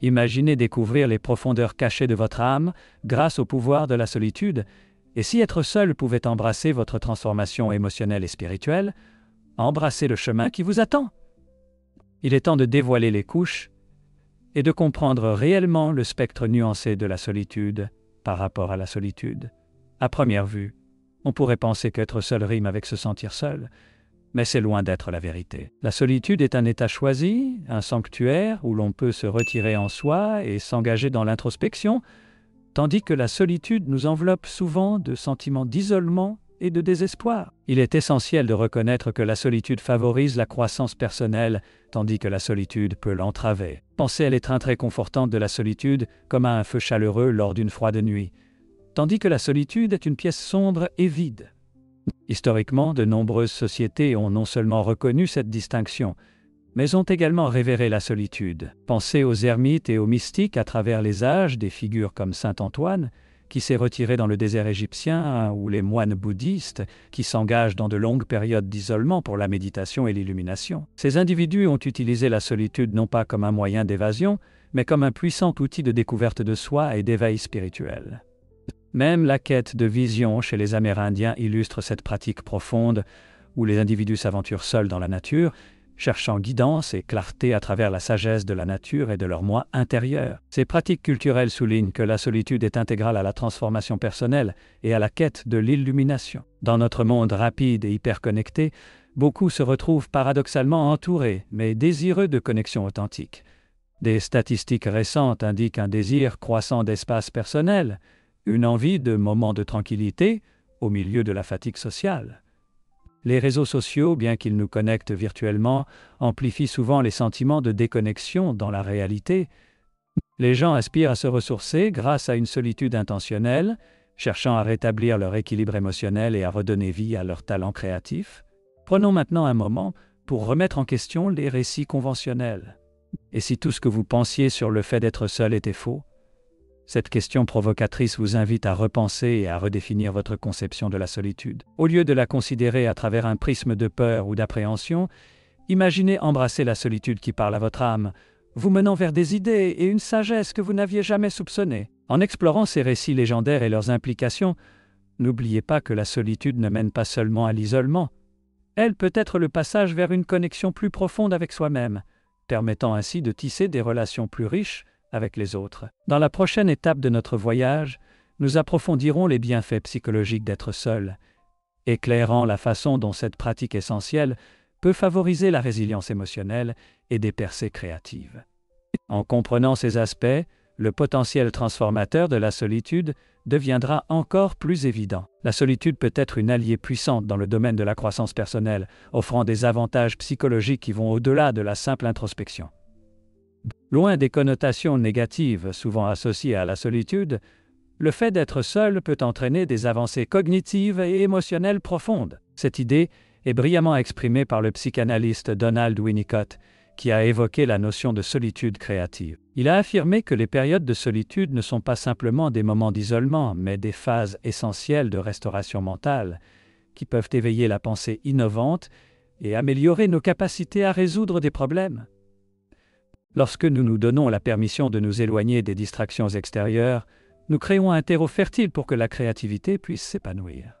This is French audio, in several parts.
Imaginez découvrir les profondeurs cachées de votre âme grâce au pouvoir de la solitude, et si être seul pouvait embrasser votre transformation émotionnelle et spirituelle, embrassez le chemin qui vous attend. Il est temps de dévoiler les couches et de comprendre réellement le spectre nuancé de la solitude par rapport à la solitude. À première vue, on pourrait penser qu'être seul rime avec se sentir seul, mais c'est loin d'être la vérité. La solitude est un état choisi, un sanctuaire où l'on peut se retirer en soi et s'engager dans l'introspection, tandis que la solitude nous enveloppe souvent de sentiments d'isolement et de désespoir. Il est essentiel de reconnaître que la solitude favorise la croissance personnelle, tandis que la solitude peut l'entraver. Pensez à l'étreinte réconfortante de la solitude comme à un feu chaleureux lors d'une froide nuit, tandis que la solitude est une pièce sombre et vide. Historiquement, de nombreuses sociétés ont non seulement reconnu cette distinction, mais ont également révéré la solitude. Pensez aux ermites et aux mystiques à travers les âges, des figures comme saint Antoine, qui s'est retiré dans le désert égyptien, ou les moines bouddhistes, qui s'engagent dans de longues périodes d'isolement pour la méditation et l'illumination. Ces individus ont utilisé la solitude non pas comme un moyen d'évasion, mais comme un puissant outil de découverte de soi et d'éveil spirituel. Même la quête de vision chez les Amérindiens illustre cette pratique profonde où les individus s'aventurent seuls dans la nature, cherchant guidance et clarté à travers la sagesse de la nature et de leur moi intérieur. Ces pratiques culturelles soulignent que la solitude est intégrale à la transformation personnelle et à la quête de l'illumination. Dans notre monde rapide et hyperconnecté, beaucoup se retrouvent paradoxalement entourés, mais désireux de connexions authentiques. Des statistiques récentes indiquent un désir croissant d'espace personnel, une envie de moments de tranquillité au milieu de la fatigue sociale. Les réseaux sociaux, bien qu'ils nous connectent virtuellement, amplifient souvent les sentiments de déconnexion dans la réalité. Les gens aspirent à se ressourcer grâce à une solitude intentionnelle, cherchant à rétablir leur équilibre émotionnel et à redonner vie à leurs talents créatifs. Prenons maintenant un moment pour remettre en question les récits conventionnels. Et si tout ce que vous pensiez sur le fait d'être seul était faux? Cette question provocatrice vous invite à repenser et à redéfinir votre conception de la solitude. Au lieu de la considérer à travers un prisme de peur ou d'appréhension, imaginez embrasser la solitude qui parle à votre âme, vous menant vers des idées et une sagesse que vous n'aviez jamais soupçonnées. En explorant ces récits légendaires et leurs implications, n'oubliez pas que la solitude ne mène pas seulement à l'isolement. Elle peut être le passage vers une connexion plus profonde avec soi-même, permettant ainsi de tisser des relations plus riches avec les autres. Dans la prochaine étape de notre voyage, nous approfondirons les bienfaits psychologiques d'être seul, éclairant la façon dont cette pratique essentielle peut favoriser la résilience émotionnelle et des percées créatives. En comprenant ces aspects, le potentiel transformateur de la solitude deviendra encore plus évident. La solitude peut être une alliée puissante dans le domaine de la croissance personnelle, offrant des avantages psychologiques qui vont au-delà de la simple introspection. Loin des connotations négatives souvent associées à la solitude, le fait d'être seul peut entraîner des avancées cognitives et émotionnelles profondes. Cette idée est brillamment exprimée par le psychanalyste Donald Winnicott, qui a évoqué la notion de solitude créative. Il a affirmé que les périodes de solitude ne sont pas simplement des moments d'isolement, mais des phases essentielles de restauration mentale, qui peuvent éveiller la pensée innovante et améliorer nos capacités à résoudre des problèmes. Lorsque nous nous donnons la permission de nous éloigner des distractions extérieures, nous créons un terreau fertile pour que la créativité puisse s'épanouir.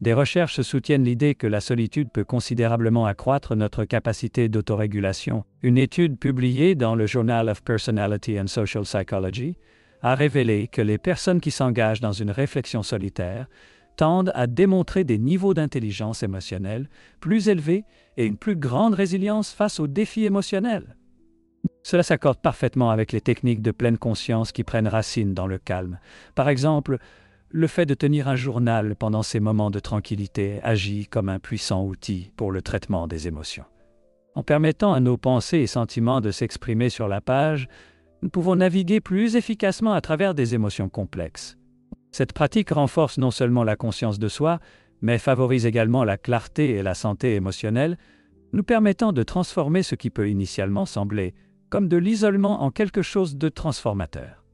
Des recherches soutiennent l'idée que la solitude peut considérablement accroître notre capacité d'autorégulation. Une étude publiée dans le Journal of Personality and Social Psychology a révélé que les personnes qui s'engagent dans une réflexion solitaire tendent à démontrer des niveaux d'intelligence émotionnelle plus élevés et une plus grande résilience face aux défis émotionnels. Cela s'accorde parfaitement avec les techniques de pleine conscience qui prennent racine dans le calme. Par exemple, le fait de tenir un journal pendant ces moments de tranquillité agit comme un puissant outil pour le traitement des émotions. En permettant à nos pensées et sentiments de s'exprimer sur la page, nous pouvons naviguer plus efficacement à travers des émotions complexes. Cette pratique renforce non seulement la conscience de soi, mais favorise également la clarté et la santé émotionnelle, nous permettant de transformer ce qui peut initialement sembler comme de l'isolement en quelque chose de transformateur.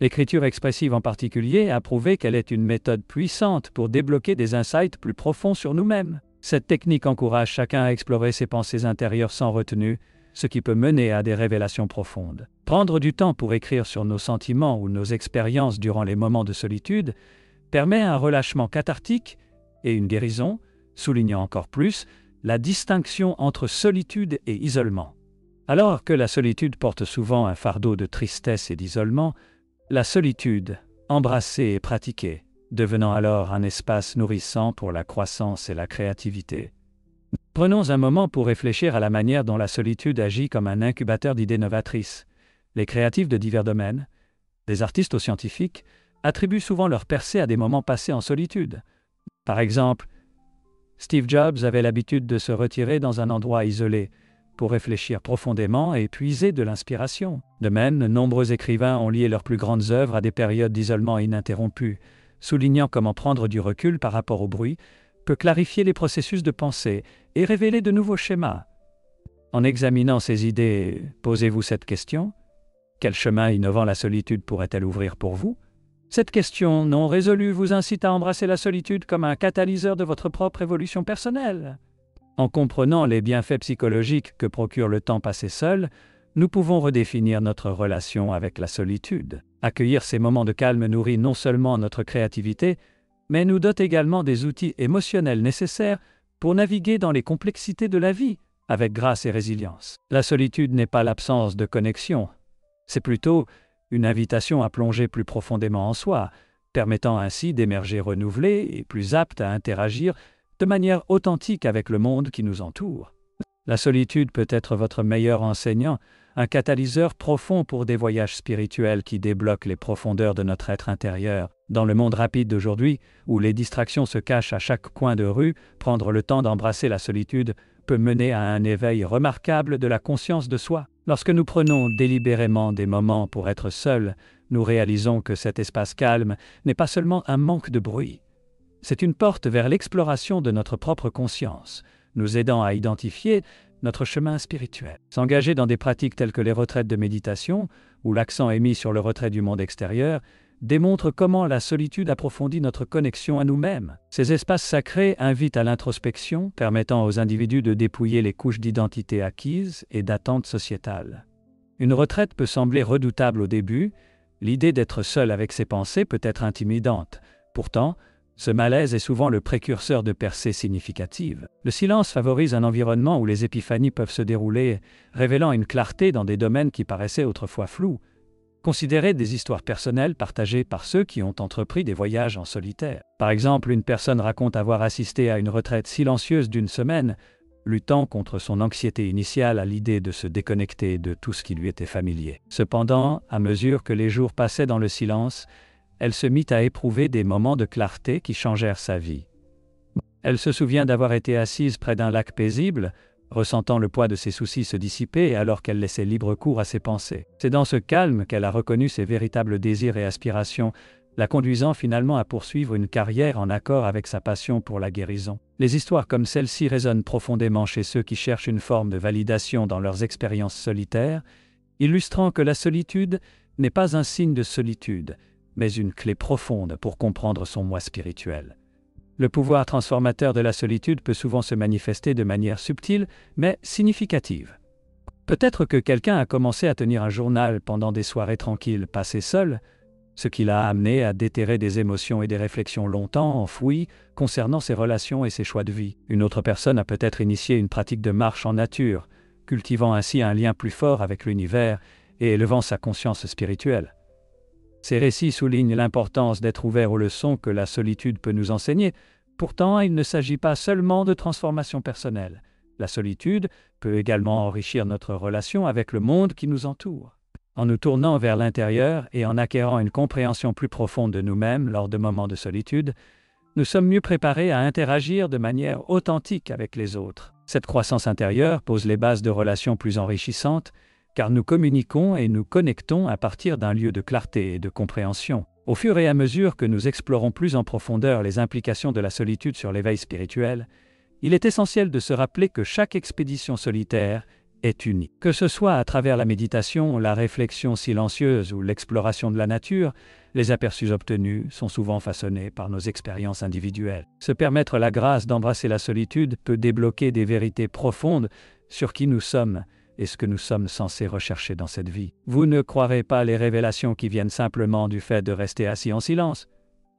L'écriture expressive en particulier a prouvé qu'elle est une méthode puissante pour débloquer des insights plus profonds sur nous-mêmes. Cette technique encourage chacun à explorer ses pensées intérieures sans retenue, ce qui peut mener à des révélations profondes. Prendre du temps pour écrire sur nos sentiments ou nos expériences durant les moments de solitude permet un relâchement cathartique et une guérison, soulignant encore plus la distinction entre solitude et isolement. Alors que la solitude porte souvent un fardeau de tristesse et d'isolement, la solitude, embrassée et pratiquée, devenant alors un espace nourrissant pour la croissance et la créativité. Prenons un moment pour réfléchir à la manière dont la solitude agit comme un incubateur d'idées novatrices. Les créatifs de divers domaines, des artistes aux scientifiques, attribuent souvent leur percée à des moments passés en solitude. Par exemple, Steve Jobs avait l'habitude de se retirer dans un endroit isolé pour réfléchir profondément et puiser de l'inspiration. De même, de nombreux écrivains ont lié leurs plus grandes œuvres à des périodes d'isolement ininterrompu, soulignant comment prendre du recul par rapport au bruit peut clarifier les processus de pensée et révéler de nouveaux schémas. En examinant ces idées, posez-vous cette question: quel chemin innovant la solitude pourrait-elle ouvrir pour vous? Cette question non résolue vous incite à embrasser la solitude comme un catalyseur de votre propre évolution personnelle. En comprenant les bienfaits psychologiques que procure le temps passé seul, nous pouvons redéfinir notre relation avec la solitude. Accueillir ces moments de calme nourrit non seulement notre créativité, mais nous dote également des outils émotionnels nécessaires pour naviguer dans les complexités de la vie avec grâce et résilience. La solitude n'est pas l'absence de connexion, c'est plutôt une invitation à plonger plus profondément en soi, permettant ainsi d'émerger renouvelé et plus apte à interagir de manière authentique avec le monde qui nous entoure. La solitude peut être votre meilleur enseignant, un catalyseur profond pour des voyages spirituels qui débloquent les profondeurs de notre être intérieur. Dans le monde rapide d'aujourd'hui, où les distractions se cachent à chaque coin de rue, prendre le temps d'embrasser la solitude peut mener à un éveil remarquable de la conscience de soi. Lorsque nous prenons délibérément des moments pour être seuls, nous réalisons que cet espace calme n'est pas seulement un manque de bruit. C'est une porte vers l'exploration de notre propre conscience, nous aidant à identifier notre chemin spirituel. S'engager dans des pratiques telles que les retraites de méditation, où l'accent est mis sur le retrait du monde extérieur, démontre comment la solitude approfondit notre connexion à nous-mêmes. Ces espaces sacrés invitent à l'introspection, permettant aux individus de dépouiller les couches d'identité acquises et d'attentes sociétales. Une retraite peut sembler redoutable au début, l'idée d'être seul avec ses pensées peut être intimidante. Pourtant, ce malaise est souvent le précurseur de percées significatives. Le silence favorise un environnement où les épiphanies peuvent se dérouler, révélant une clarté dans des domaines qui paraissaient autrefois flous. Considérez des histoires personnelles partagées par ceux qui ont entrepris des voyages en solitaire. Par exemple, une personne raconte avoir assisté à une retraite silencieuse d'une semaine, luttant contre son anxiété initiale à l'idée de se déconnecter de tout ce qui lui était familier. Cependant, à mesure que les jours passaient dans le silence, elle se mit à éprouver des moments de clarté qui changèrent sa vie. Elle se souvient d'avoir été assise près d'un lac paisible, ressentant le poids de ses soucis se dissiper alors qu'elle laissait libre cours à ses pensées. C'est dans ce calme qu'elle a reconnu ses véritables désirs et aspirations, la conduisant finalement à poursuivre une carrière en accord avec sa passion pour la guérison. Les histoires comme celle-ci résonnent profondément chez ceux qui cherchent une forme de validation dans leurs expériences solitaires, illustrant que la solitude n'est pas un signe de solitude, mais une clé profonde pour comprendre son moi spirituel. Le pouvoir transformateur de la solitude peut souvent se manifester de manière subtile, mais significative. Peut-être que quelqu'un a commencé à tenir un journal pendant des soirées tranquilles passées seul, ce qui l'a amené à déterrer des émotions et des réflexions longtemps enfouies concernant ses relations et ses choix de vie. Une autre personne a peut-être initié une pratique de marche en nature, cultivant ainsi un lien plus fort avec l'univers et élevant sa conscience spirituelle. Ces récits soulignent l'importance d'être ouvert aux leçons que la solitude peut nous enseigner. Pourtant, il ne s'agit pas seulement de transformation personnelle. La solitude peut également enrichir notre relation avec le monde qui nous entoure. En nous tournant vers l'intérieur et en acquérant une compréhension plus profonde de nous-mêmes lors de moments de solitude, nous sommes mieux préparés à interagir de manière authentique avec les autres. Cette croissance intérieure pose les bases de relations plus enrichissantes, car nous communiquons et nous connectons à partir d'un lieu de clarté et de compréhension. Au fur et à mesure que nous explorons plus en profondeur les implications de la solitude sur l'éveil spirituel, il est essentiel de se rappeler que chaque expédition solitaire est unique. Que ce soit à travers la méditation, la réflexion silencieuse ou l'exploration de la nature, les aperçus obtenus sont souvent façonnés par nos expériences individuelles. Se permettre la grâce d'embrasser la solitude peut débloquer des vérités profondes sur qui nous sommes, et ce que nous sommes censés rechercher dans cette vie. Vous ne croirez pas les révélations qui viennent simplement du fait de rester assis en silence.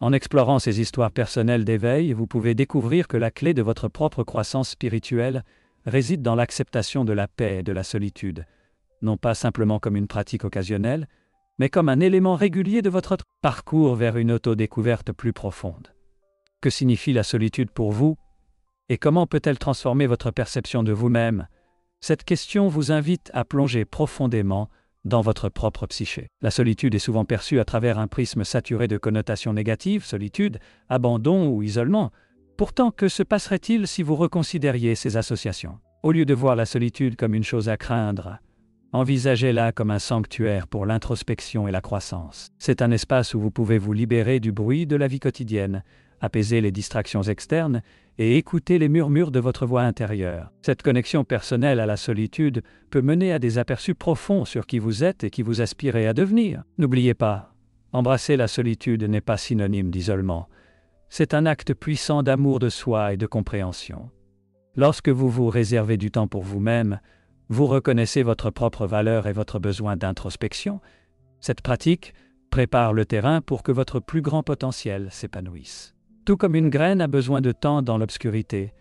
En explorant ces histoires personnelles d'éveil, vous pouvez découvrir que la clé de votre propre croissance spirituelle réside dans l'acceptation de la paix et de la solitude, non pas simplement comme une pratique occasionnelle, mais comme un élément régulier de votre parcours vers une autodécouverte plus profonde. Que signifie la solitude pour vous? Et comment peut-elle transformer votre perception de vous-même? Cette question vous invite à plonger profondément dans votre propre psyché. La solitude est souvent perçue à travers un prisme saturé de connotations négatives, solitude, abandon ou isolement. Pourtant, que se passerait-il si vous reconsidériez ces associations? Au lieu de voir la solitude comme une chose à craindre, envisagez-la comme un sanctuaire pour l'introspection et la croissance. C'est un espace où vous pouvez vous libérer du bruit de la vie quotidienne, apaiser les distractions externes et écouter les murmures de votre voix intérieure. Cette connexion personnelle à la solitude peut mener à des aperçus profonds sur qui vous êtes et qui vous aspirez à devenir. N'oubliez pas, embrasser la solitude n'est pas synonyme d'isolement. C'est un acte puissant d'amour de soi et de compréhension. Lorsque vous vous réservez du temps pour vous-même, vous reconnaissez votre propre valeur et votre besoin d'introspection. Cette pratique prépare le terrain pour que votre plus grand potentiel s'épanouisse. Tout comme une graine a besoin de temps dans l'obscurité,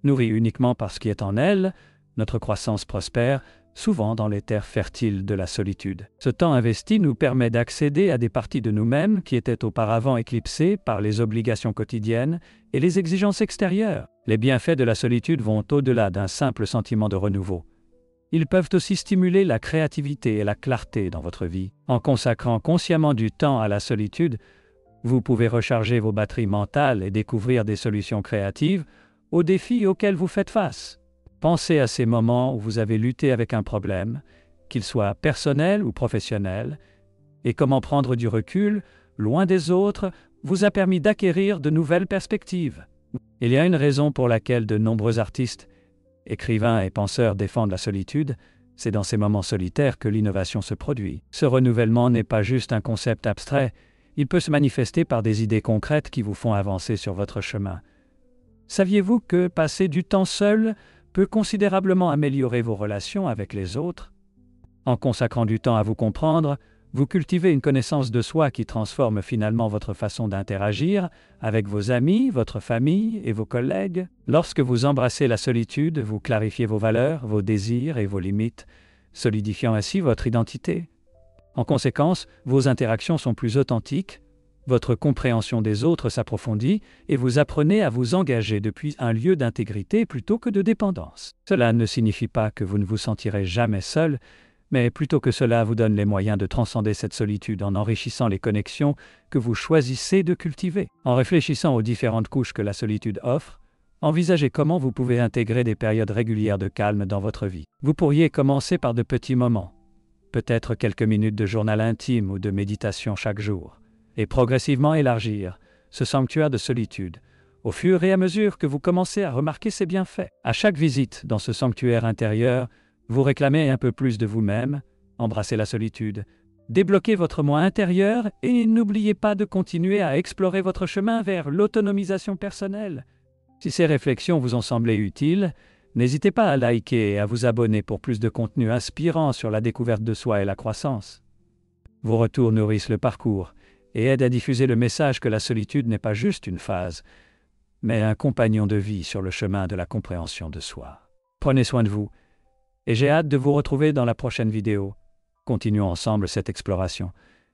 nourrie uniquement par ce qui est en elle, notre croissance prospère, souvent dans les terres fertiles de la solitude. Ce temps investi nous permet d'accéder à des parties de nous-mêmes qui étaient auparavant éclipsées par les obligations quotidiennes et les exigences extérieures. Les bienfaits de la solitude vont au-delà d'un simple sentiment de renouveau. Ils peuvent aussi stimuler la créativité et la clarté dans votre vie. En consacrant consciemment du temps à la solitude, vous pouvez recharger vos batteries mentales et découvrir des solutions créatives aux défis auxquels vous faites face. Pensez à ces moments où vous avez lutté avec un problème, qu'il soit personnel ou professionnel, et comment prendre du recul, loin des autres, vous a permis d'acquérir de nouvelles perspectives. Il y a une raison pour laquelle de nombreux artistes, écrivains et penseurs défendent la solitude, c'est dans ces moments solitaires que l'innovation se produit. Ce renouvellement n'est pas juste un concept abstrait, il peut se manifester par des idées concrètes qui vous font avancer sur votre chemin. Saviez-vous que passer du temps seul peut considérablement améliorer vos relations avec les autres? En consacrant du temps à vous comprendre, vous cultivez une connaissance de soi qui transforme finalement votre façon d'interagir avec vos amis, votre famille et vos collègues. Lorsque vous embrassez la solitude, vous clarifiez vos valeurs, vos désirs et vos limites, solidifiant ainsi votre identité. En conséquence, vos interactions sont plus authentiques, votre compréhension des autres s'approfondit et vous apprenez à vous engager depuis un lieu d'intégrité plutôt que de dépendance. Cela ne signifie pas que vous ne vous sentirez jamais seul, mais plutôt que cela vous donne les moyens de transcender cette solitude en enrichissant les connexions que vous choisissez de cultiver. En réfléchissant aux différentes couches que la solitude offre, envisagez comment vous pouvez intégrer des périodes régulières de calme dans votre vie. Vous pourriez commencer par de petits moments, peut-être quelques minutes de journal intime ou de méditation chaque jour, et progressivement élargir ce sanctuaire de solitude au fur et à mesure que vous commencez à remarquer ses bienfaits. À chaque visite dans ce sanctuaire intérieur, vous réclamez un peu plus de vous-même, embrassez la solitude, débloquez votre moi intérieur et n'oubliez pas de continuer à explorer votre chemin vers l'autonomisation personnelle. Si ces réflexions vous ont semblé utiles, n'hésitez pas à liker et à vous abonner pour plus de contenu inspirant sur la découverte de soi et la croissance. Vos retours nourrissent le parcours et aident à diffuser le message que la solitude n'est pas juste une phase, mais un compagnon de vie sur le chemin de la compréhension de soi. Prenez soin de vous, et j'ai hâte de vous retrouver dans la prochaine vidéo. Continuons ensemble cette exploration,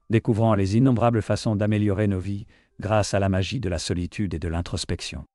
découvrant les innombrables façons d'améliorer nos vies grâce à la magie de la solitude et de l'introspection.